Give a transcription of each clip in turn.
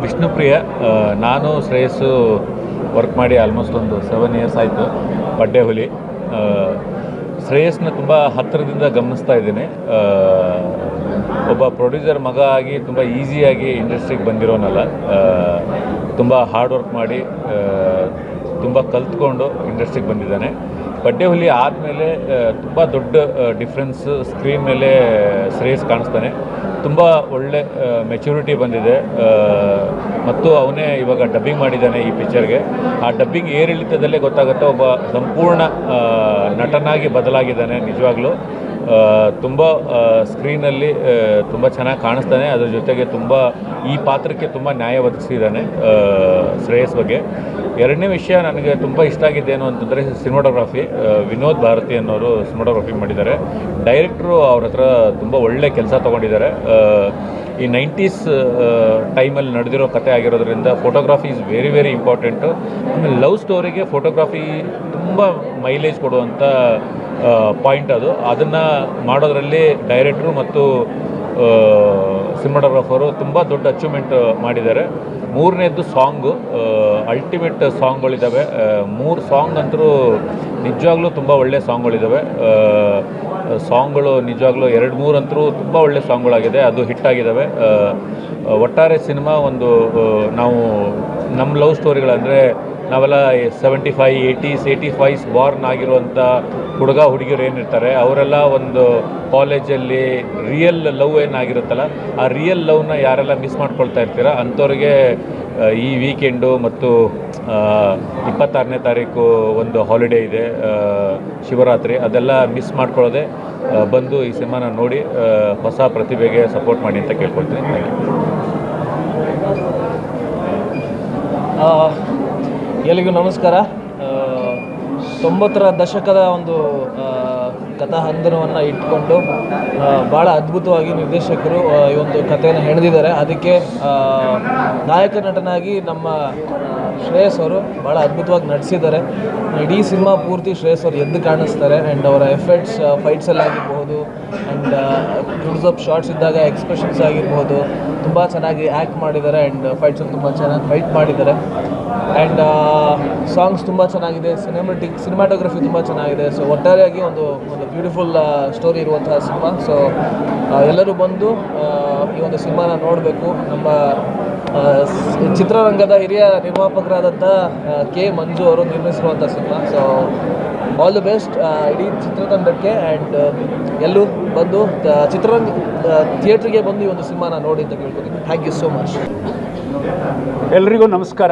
ವಿಷ್ಣುಪ್ರಿಯ. ನಾನು ಶ್ರೇಯಸ್ಸು ವರ್ಕ್ ಮಾಡಿ ಆಲ್ಮೋಸ್ಟ್ ಒಂದು 7 ಇಯರ್ಸ್ ಆಯಿತು. ಬಡ್ಡೆ ಹುಲಿ ಶ್ರೇಯಸ್ನ ತುಂಬ ಹತ್ತಿರದಿಂದ ಗಮನಿಸ್ತಾ ಇದ್ದೀನಿ. ಒಬ್ಬ ಪ್ರೊಡ್ಯೂಸರ್ ಮಗ ಆಗಿ ತುಂಬ ಈಸಿಯಾಗಿ ಇಂಡಸ್ಟ್ರಿಗೆ ಬಂದಿರೋನಲ್ಲ, ತುಂಬ ಹಾರ್ಡ್ ವರ್ಕ್ ಮಾಡಿ ತುಂಬ ಕಲ್ತ್ಕೊಂಡು ಇಂಡಸ್ಟ್ರಿಗೆ ಬಂದಿದ್ದಾನೆ. ಬಡ್ಡೆ ಹುಲಿ ಆದಮೇಲೆ ತುಂಬ ದೊಡ್ಡ ಡಿಫ್ರೆನ್ಸ್ ಸ್ಕ್ರೀನ್ ಮೇಲೆ ಶ್ರೇಯಸ್ ಕಾಣಿಸ್ತಾನೆ. ತುಂಬ ಒಳ್ಳೆ ಮೆಚುರಿಟಿ ಬಂದಿದೆ ಮತ್ತು ಅವನೇ ಇವಾಗ ಡಬ್ಬಿಂಗ್ ಮಾಡಿದ್ದಾನೆ ಈ ಪಿಕ್ಚರ್ಗೆ. ಆ ಡಬ್ಬಿಂಗ್ ಏರಿಳಿತದಲ್ಲೇ ಗೊತ್ತಾಗುತ್ತೆ ಒಬ್ಬ ಸಂಪೂರ್ಣ ನಟನಾಗಿ ಬದಲಾಗಿದ್ದಾನೆ. ನಿಜವಾಗ್ಲೂ ತುಂಬ ಸ್ಕ್ರೀನಲ್ಲಿ ತುಂಬ ಚೆನ್ನಾಗಿ ಕಾಣಿಸ್ತಾನೆ. ಅದ್ರ ಜೊತೆಗೆ ತುಂಬ ಈ ಪಾತ್ರಕ್ಕೆ ತುಂಬ ನ್ಯಾಯ ಒದಗಿಸಿದ್ದಾನೆ ಶ್ರೇಯಸ್ ಬಗ್ಗೆ. ಎರಡನೇ ವಿಷಯ ನನಗೆ ತುಂಬ ಇಷ್ಟ ಆಗಿದ್ದೇನು ಅಂತಂದರೆ ಸಿನಿಮಾಟೋಗ್ರಫಿ. ವಿನೋದ್ ಭಾರತಿ ಅನ್ನೋರು ಸಿನಿಮಾಟೋಗ್ರಫಿ ಮಾಡಿದ್ದಾರೆ. ಡೈರೆಕ್ಟ್ರು ಅವ್ರ ಹತ್ರ ತುಂಬ ಒಳ್ಳೆ ಕೆಲಸ ತೊಗೊಂಡಿದ್ದಾರೆ. ಈ 90s ಟೈಮಲ್ಲಿ ನಡೆದಿರೋ ಕತೆ ಆಗಿರೋದ್ರಿಂದ photography is very very important. ಆಮೇಲೆ ಲವ್ ಸ್ಟೋರಿಗೆ ಫೋಟೋಗ್ರಫಿ ತುಂಬ ಮೈಲೇಜ್ ಕೊಡುವಂಥ ಪಾಯಿಂಟ್ ಅದು. ಅದನ್ನು ಮಾಡೋದರಲ್ಲಿ ಡೈರೆಕ್ಟ್ರು ಮತ್ತು ಸಿನಿಮಾಟೋಗ್ರಫರು ತುಂಬ ದೊಡ್ಡ ಅಚೀವ್ಮೆಂಟ್ ಮಾಡಿದ್ದಾರೆ. ಮೂರನೇದ್ದು ಸಾಂಗು, ಅಲ್ಟಿಮೇಟ್ ಸಾಂಗ್ಗಳಿದ್ದಾವೆ. 3 ಸಾಂಗ್ ಅಂತರೂ ನಿಜವಾಗ್ಲೂ ತುಂಬ ಒಳ್ಳೆ ಸಾಂಗ್ಗಳಿದ್ದಾವೆ. ಸಾಂಗ್ಗಳು ನಿಜವಾಗ್ಲೂ 2-3 ಅಂತರೂ ತುಂಬ ಒಳ್ಳೆ ಸಾಂಗ್ಗಳಾಗಿದೆ, ಅದು ಹಿಟ್ಟಾಗಿದ್ದಾವೆ. ಒಟ್ಟಾರೆ ಸಿನಿಮಾ ಒಂದು ನಾವು ನಮ್ಮ ಲವ್ ಸ್ಟೋರಿಗಳಂದರೆ ನಾವೆಲ್ಲ 75, 80s, 85s ಬಾರ್ನ್ ಆಗಿರುವಂಥ ಹುಡುಗ ಹುಡುಗಿಯರು ಏನಿರ್ತಾರೆ ಅವರೆಲ್ಲ ಒಂದು ಕಾಲೇಜಲ್ಲಿ ರಿಯಲ್ ಲವ್ ಏನಾಗಿರುತ್ತಲ್ಲ, ಆ ರಿಯಲ್ ಲವ್ನ ಯಾರೆಲ್ಲ ಮಿಸ್ ಮಾಡ್ಕೊಳ್ತಾ ಇರ್ತೀರ ಅಂಥವ್ರಿಗೆ ಈ ವೀಕೆಂಡು ಮತ್ತು 26ನೇ ತಾರೀಕು ಒಂದು ಹಾಲಿಡೇ ಇದೆ, ಶಿವರಾತ್ರಿ, ಅದೆಲ್ಲ ಮಿಸ್ ಮಾಡ್ಕೊಳ್ಳೋದೆ ಬಂದು ಈ ಸಿನಿಮಾನ ನೋಡಿ ಹೊಸ ಪ್ರತಿಭೆಗೆ ಸಪೋರ್ಟ್ ಮಾಡಿ ಅಂತ ಕೇಳ್ಕೊಳ್ತೀನಿ. Thank you. ಎಲ್ಲಿಗೂ ನಮಸ್ಕಾರ. 90ರ ದಶಕದ ಒಂದು ಕಥಾಹಂದರವನ್ನು ಇಟ್ಕೊಂಡು ಭಾಳ ಅದ್ಭುತವಾಗಿ ನಿರ್ದೇಶಕರು ಈ ಒಂದು ಕಥೆಯನ್ನು ಹೆಣೆದಿದ್ದಾರೆ. ಅದಕ್ಕೆ ನಾಯಕ ನಟನಾಗಿ ನಮ್ಮ ಶ್ರೇಯಸ್ ಅವರು ಭಾಳ ಅದ್ಭುತವಾಗಿ ನಟಿಸಿದ್ದಾರೆ. ಇಡೀ ಸಿನಿಮಾ ಪೂರ್ತಿ ಶ್ರೇಯಸ್ ಅವರು ಎದ್ದು ಕಾಣಿಸ್ತಾರೆ. ಆ್ಯಂಡ್ ಅವರ ಎಫೆಕ್ಟ್ಸ್ ಫೈಟ್ಸಲ್ಲಿ ಆಗಿರ್ಬೋದು, ಆ್ಯಂಡ್ ಕ್ಲೋಸಪ್ ಶಾರ್ಟ್ಸ್ ಇದ್ದಾಗ ಎಕ್ಸ್ಪ್ರೆಷನ್ಸ್ ಆಗಿರ್ಬೋದು ತುಂಬ ಚೆನ್ನಾಗಿ ಆ್ಯಕ್ಟ್ ಮಾಡಿದ್ದಾರೆ. ಆ್ಯಂಡ್ ಫೈಟ್ಸಲ್ಲಿ ತುಂಬ ಚೆನ್ನಾಗಿ ಫೈಟ್ ಮಾಡಿದ್ದಾರೆ. ಆ್ಯಂಡ್ ಸಾಂಗ್ಸ್ ತುಂಬ ಚೆನ್ನಾಗಿದೆ, ಸಿನಿಮಾಟೋಗ್ರಫಿ ತುಂಬ ಚೆನ್ನಾಗಿದೆ. ಸೊ ಒಟ್ಟಾರೆಯಾಗಿ ಒಂದು ಬ್ಯೂಟಿಫುಲ್ ಸ್ಟೋರಿ ಇರುವಂತಹ ಸಿನಿಮಾ. ಸೊ ಎಲ್ಲರೂ ಬಂದು ಈ ಒಂದು ಸಿನಿಮಾನ ನೋಡಬೇಕು. ನಮ್ಮ ಚಿತ್ರರಂಗದ ಹಿರಿಯ ನಿರ್ಮಾಪಕರಾದಂಥ ಕೆ ಮಂಜು ಅವರು ನಿರ್ಮಿಸಿರುವಂಥ cinema. So all the best ಇಡೀ ಚಿತ್ರತಂಡಕ್ಕೆ. ಆ್ಯಂಡ್ ಎಲ್ಲೂ ಬಂದು ಥಿಯೇಟ್ರಿಗೆ ಬಂದು ಈ ಒಂದು ಸಿನಿಮಾನ ನೋಡಿ ಅಂತ ಕೇಳ್ಕೊತೀನಿ. Thank you so much. ಎಲ್ರಿಗೂ ನಮಸ್ಕಾರ.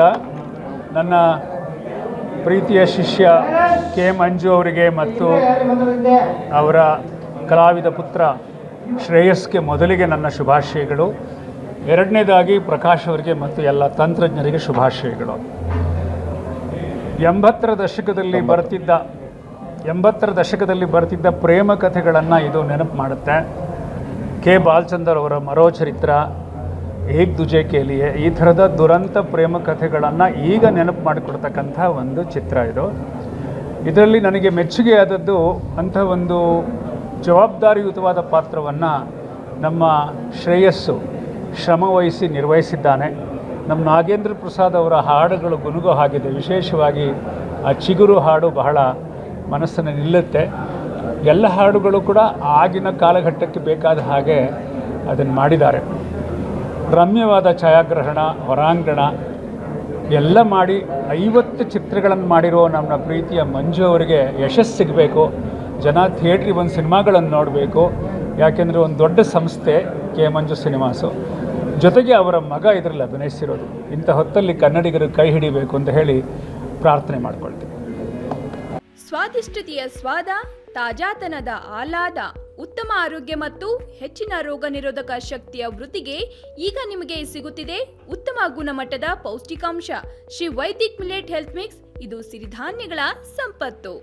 ನನ್ನ ಪ್ರೀತಿಯ ಶಿಷ್ಯ ಕೆ ಮಂಜು ಅವರಿಗೆ ಮತ್ತು ಅವರ ಕಲಾವಿದ ಪುತ್ರ ಶ್ರೇಯಸ್ಗೆ ಮೊದಲಿಗೆ ನನ್ನ ಶುಭಾಶಯಗಳು. ಎರಡನೇದಾಗಿ ಪ್ರಕಾಶ್ ಅವರಿಗೆ ಮತ್ತು ಎಲ್ಲ ತಂತ್ರಜ್ಞರಿಗೆ ಶುಭಾಶಯಗಳು. 80ರ ದಶಕದಲ್ಲಿ ಬರ್ತಿದ್ದ ಪ್ರೇಮ ಕಥೆಗಳನ್ನು ಇದು ನೆನಪು ಮಾಡುತ್ತೆ. ಕೆ ಬಾಲಚಂದರ್ ಅವರ ಮರೋಚರಿತ್ರ, ಏಕ್ ದುಜೆ ಕೇಲಿಯೇ, ಈ ಥರದ ದುರಂತ ಪ್ರೇಮ ಕಥೆಗಳನ್ನು ಈಗ ನೆನಪು ಮಾಡಿಕೊಡ್ತಕ್ಕಂಥ ಒಂದು ಚಿತ್ರ ಇದು. ಇದರಲ್ಲಿ ನನಗೆ ಮೆಚ್ಚುಗೆಯಾದದ್ದು ಅಂಥ ಒಂದು ಜವಾಬ್ದಾರಿಯುತವಾದ ಪಾತ್ರವನ್ನು ನಮ್ಮ ಶ್ರೇಯಸ್ಸು ಶ್ರಮವಹಿಸಿ ನಿರ್ವಹಿಸಿದ್ದಾನೆ. ನಮ್ಮ ನಾಗೇಂದ್ರ ಪ್ರಸಾದ್ ಅವರ ಹಾಡುಗಳು ಗುನುಗು ಆಗಿದೆ. ವಿಶೇಷವಾಗಿ ಆ ಚಿಗುರು ಹಾಡು ಬಹಳ ಮನಸ್ಸನ್ನು ನಿಲ್ಲುತ್ತೆ. ಎಲ್ಲ ಹಾಡುಗಳು ಕೂಡ ಆಗಿನ ಕಾಲಘಟ್ಟಕ್ಕೆ ಬೇಕಾದ ಹಾಗೆ ಅದನ್ನು ಮಾಡಿದ್ದಾರೆ. ರಮ್ಯವಾದ ಛಾಯಾಗ್ರಹಣ, ಹೊರಾಂಗಣ ಎಲ್ಲ ಮಾಡಿ 50 ಚಿತ್ರಗಳನ್ನು ಮಾಡಿರೋ ನಮ್ಮ ಪ್ರೀತಿಯ ಮಂಜು ಅವರಿಗೆ ಯಶಸ್ಸು ಸಿಗಬೇಕು. ಜನ ಥಿಯೇಟ್ರಿಗೆ ಬಂದು ಸಿನಿಮಾಗಳನ್ನು ನೋಡಬೇಕು. ಯಾಕೆಂದರೆ ಒಂದು ದೊಡ್ಡ ಸಂಸ್ಥೆ ಕೆ ಮಂಜು ಸಿನಿಮಾಸು, ಜೊತೆಗೆ ಅವರ ಮಗ ಇದರಲ್ಲಿ ಅಭಿನಯಿಸಿರೋದು. ಇಂಥ ಹೊತ್ತಲ್ಲಿ ಕನ್ನಡಿಗರು ಕೈ ಹಿಡಿಬೇಕು ಅಂತ ಹೇಳಿ ಪ್ರಾರ್ಥನೆ ಮಾಡಿಕೊಳ್ತೀನಿ. ಸ್ವಾದಿಷ್ಟತೆಯ ಸ್ವಾದ, ತಾಜಾತನದ ಆಹ್ಲಾದ, ಉತ್ತಮ ಆರೋಗ್ಯ ಮತ್ತು ಹೆಚ್ಚಿನ ರೋಗ ನಿರೋಧಕ ಶಕ್ತಿಯ ವೃದ್ಧಿಗೆ ಈಗ ನಿಮಗೆ ಸಿಗುತ್ತಿದೆ ಉತ್ತಮ ಗುಣಮಟ್ಟದ ಪೌಷ್ಟಿಕಾಂಶ Shri Vaidik millet health mix. ಇದು ಸಿರಿಧಾನ್ಯಗಳ ಸಂಪತ್ತು.